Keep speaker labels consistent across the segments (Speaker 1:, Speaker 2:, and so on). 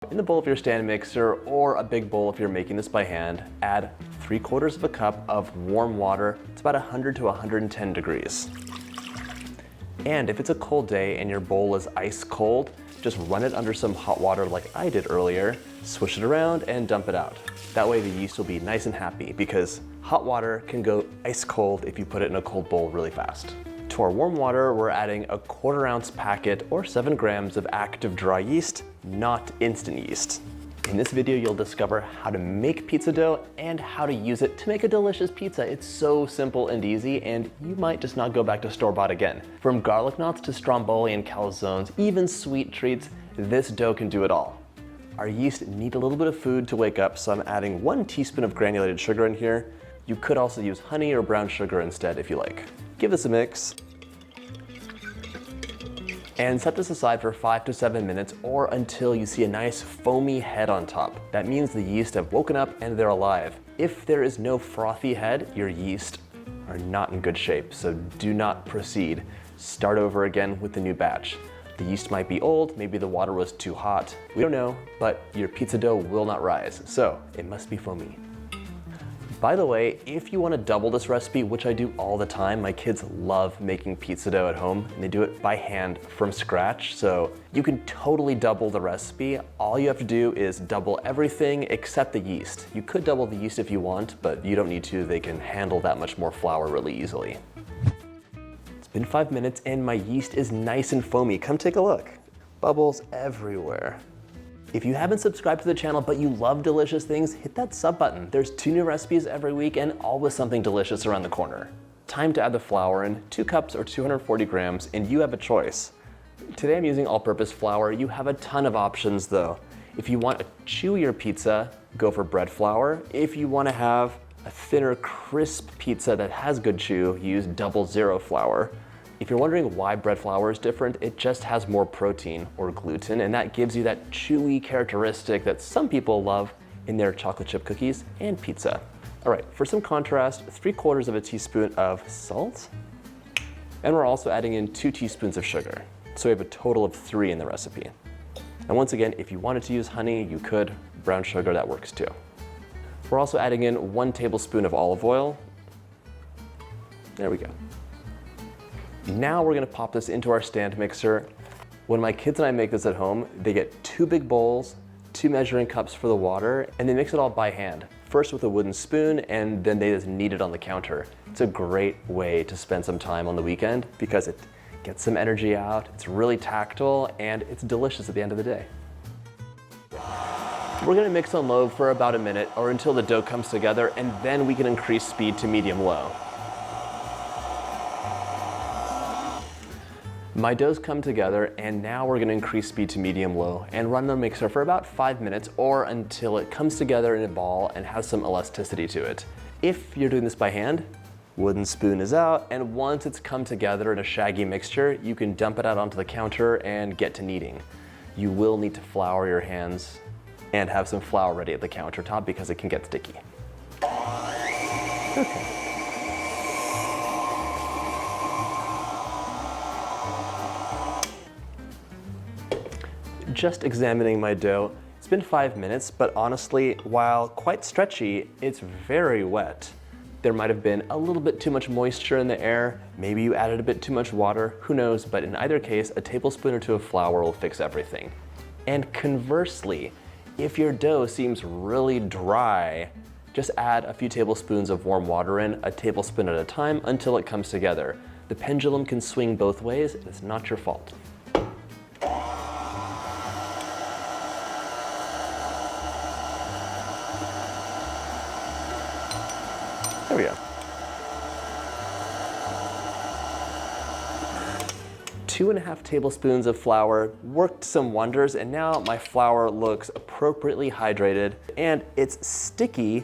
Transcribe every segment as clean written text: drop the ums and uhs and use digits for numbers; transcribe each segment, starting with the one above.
Speaker 1: In the bowl of your stand mixer, or a big bowl if you're making this by hand, add 3/4 cup of warm water. It's about 100 to 110 degrees. And if it's a cold day and your bowl is ice cold, just run it under some hot water like I did earlier, swish it around and dump it out. That way the yeast will be nice and happy, because hot water can go ice cold if you put it in a cold bowl really fast. To our warm water, we're adding a 1/4 ounce packet or 7 grams of active dry yeast, not instant yeast. In this video, you'll discover how to make pizza dough and how to use it to make a delicious pizza. It's so simple and easy, and you might just not go back to store-bought again. From garlic knots to stromboli and calzones, even sweet treats, this dough can do it all. Our yeast need a little bit of food to wake up, so I'm adding 1 teaspoon of granulated sugar in here. You could also use honey or brown sugar instead if you like. Give this a mix. And set this aside for 5 to 7 minutes, or until you see a nice foamy head on top. That means the yeast have woken up and they're alive. If there is no frothy head, your yeast are not in good shape, so do not proceed. Start over again with the new batch. The yeast might be old, maybe the water was too hot. We don't know, but your pizza dough will not rise, so it must be foamy. By the way, if you want to double this recipe, which I do all the time, my kids love making pizza dough at home, and they do it by hand from scratch, so you can totally double the recipe. All you have to do is double everything except the yeast. You could double the yeast if you want, but you don't need to. They can handle that much more flour really easily. It's been 5 minutes and my yeast is nice and foamy. Come take a look. Bubbles everywhere. If you haven't subscribed to the channel but you love delicious things, hit that sub button. There's 2 new recipes every week and always something delicious around the corner. Time to add the flour in, 2 cups or 240 grams, and you have a choice. Today I'm using all-purpose flour. You have a ton of options though. If you want a chewier pizza, go for bread flour. If you want to have a thinner, crisp pizza that has good chew, use 00 flour. If you're wondering why bread flour is different, it just has more protein or gluten, and that gives you that chewy characteristic that some people love in their chocolate chip cookies and pizza. All right, for some contrast, 3/4 teaspoon of salt, and we're also adding in 2 teaspoons of sugar. So we have a total of 3 in the recipe. And once again, if you wanted to use honey, you could. Brown sugar, that works too. We're also adding in 1 tablespoon of olive oil. There we go. Now we're gonna pop this into our stand mixer. When my kids and I make this at home, they get 2 big bowls, 2 measuring cups for the water, and they mix it all by hand. First with a wooden spoon, and then they just knead it on the counter. It's a great way to spend some time on the weekend because it gets some energy out, it's really tactile, and it's delicious at the end of the day. We're gonna mix on low for about a minute or until the dough comes together, and then we can increase speed to medium-low. My dough's come together, and now we're gonna increase speed to medium-low and run the mixer for about 5 minutes or until it comes together in a ball and has some elasticity to it. If you're doing this by hand, wooden spoon is out, and once it's come together in a shaggy mixture, you can dump it out onto the counter and get to kneading. You will need to flour your hands and have some flour ready at the countertop because it can get sticky. Okay. Just examining my dough. It's been 5 minutes, but honestly, while quite stretchy, it's very wet. There might have been a little bit too much moisture in the air. Maybe you added a bit too much water, who knows, but in either case, a tablespoon or 2 of flour will fix everything. And conversely, if your dough seems really dry, just add a few tablespoons of warm water in, a tablespoon at a time, until it comes together. The pendulum can swing both ways, and it's not your fault. There we go. 2.5 tablespoons of flour worked some wonders, and now my flour looks appropriately hydrated, and it's sticky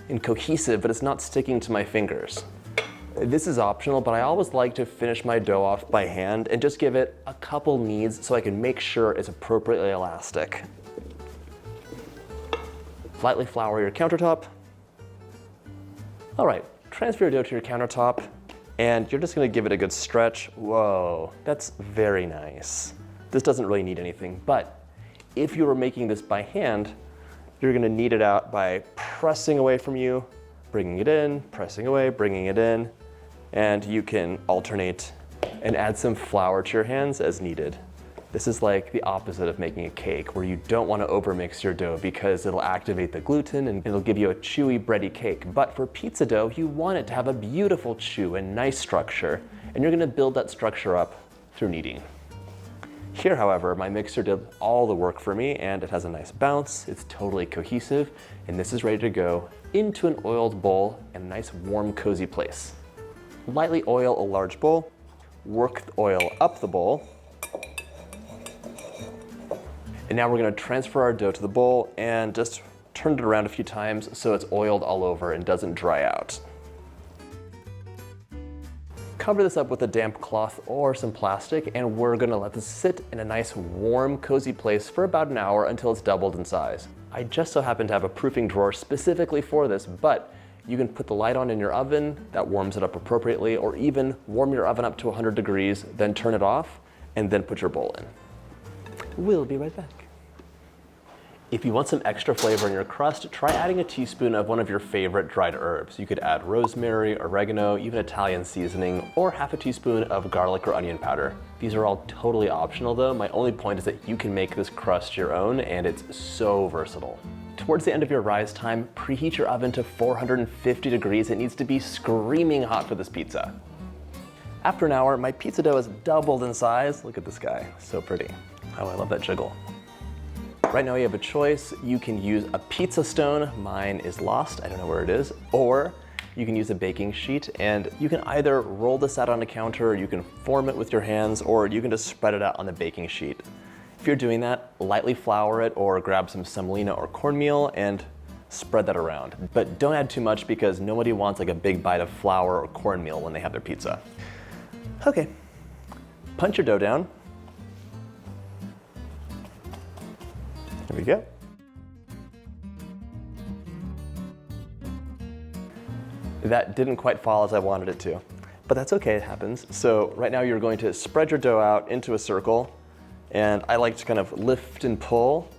Speaker 1: and cohesive, but it's not sticking to my fingers. This is optional, but I always like to finish my dough off by hand and just give it a couple kneads so I can make sure it's appropriately elastic. Lightly flour your countertop. All right, transfer your dough to your countertop, and you're just gonna give it a good stretch. Whoa, that's very nice. This doesn't really need anything, but If you were making this by hand, you're gonna knead it out by pressing away from you, bringing it in, pressing away, bringing it in, and you can alternate and add some flour to your hands as needed. This is like the opposite of making a cake, where you don't want to overmix your dough because it'll activate the gluten and it'll give you a chewy, bready cake. But for pizza dough, you want it to have a beautiful chew and nice structure, and you're gonna build that structure up through kneading. Here, however, my mixer did all the work for me, and it has a nice bounce, it's totally cohesive, and this is ready to go into an oiled bowl in a nice, warm, cozy place. Lightly oil a large bowl, work the oil up the bowl, and now we're gonna transfer our dough to the bowl and just turn it around a few times so it's oiled all over and doesn't dry out. Cover this up with a damp cloth or some plastic, and we're gonna let this sit in a nice, warm, cozy place for about an hour until it's doubled in size. I just so happen to have a proofing drawer specifically for this, but you can put the light on in your oven, that warms it up appropriately, or even warm your oven up to 100 degrees, then turn it off, and then put your bowl in. We'll be right back. If you want some extra flavor in your crust, try adding a teaspoon of one of your favorite dried herbs. You could add rosemary, oregano, even Italian seasoning, or half a teaspoon of garlic or onion powder. These are all totally optional though. My only point is that you can make this crust your own, and it's so versatile. Towards the end of your rise time, preheat your oven to 450 degrees. It needs to be screaming hot for this pizza. After an hour, my pizza dough has doubled in size. Look at this guy, so pretty. Oh, I love that jiggle. Right now you have a choice. You can use a pizza stone. Mine is lost, I don't know where it is. Or you can use a baking sheet, and you can either roll this out on a counter, or you can form it with your hands, or you can just spread it out on the baking sheet. If you're doing that, lightly flour it or grab some semolina or cornmeal and spread that around. But don't add too much because nobody wants like a big bite of flour or cornmeal when they have their pizza. Okay, punch your dough down. There we go. That didn't quite fall as I wanted it to, but that's okay, it happens. So right now you're going to spread your dough out into a circle, and I like to kind of lift and pull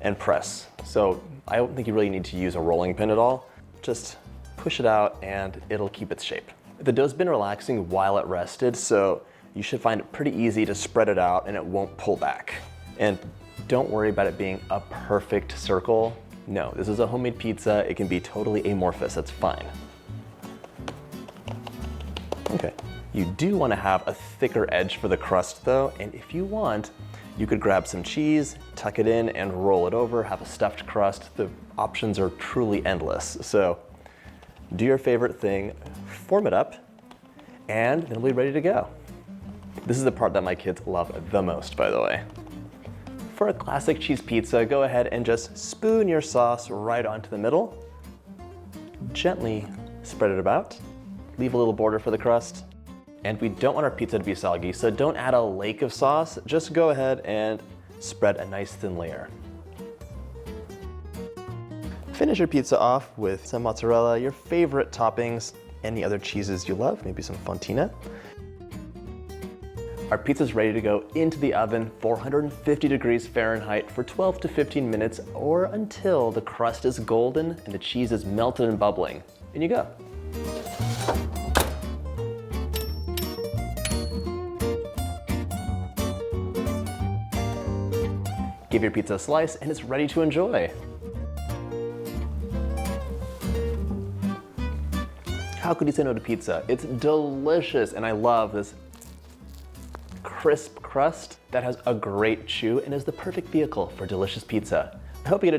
Speaker 1: and press. So I don't think you really need to use a rolling pin at all. Just push it out and it'll keep its shape. The dough's been relaxing while it rested, so you should find it pretty easy to spread it out and it won't pull back. And don't worry about it being a perfect circle. No, this is a homemade pizza. It can be totally amorphous, that's fine. Okay, you do want to have a thicker edge for the crust though, and if you want, you could grab some cheese, tuck it in and roll it over, have a stuffed crust. The options are truly endless. So do your favorite thing, form it up, and it'll be ready to go. This is the part that my kids love the most, by the way. For a classic cheese pizza, go ahead and just spoon your sauce right onto the middle. Gently spread it about. Leave a little border for the crust. And we don't want our pizza to be soggy, so don't add a lake of sauce. Just go ahead and spread a nice thin layer. Finish your pizza off with some mozzarella, your favorite toppings, any other cheeses you love, maybe some fontina. Our pizza's ready to go into the oven, 450 degrees Fahrenheit for 12 to 15 minutes, or until the crust is golden and the cheese is melted and bubbling. In you go. Give your pizza a slice and it's ready to enjoy. How could you say no to pizza? It's delicious, and I love this crisp crust that has a great chew and is the perfect vehicle for delicious pizza. I hope you get a chance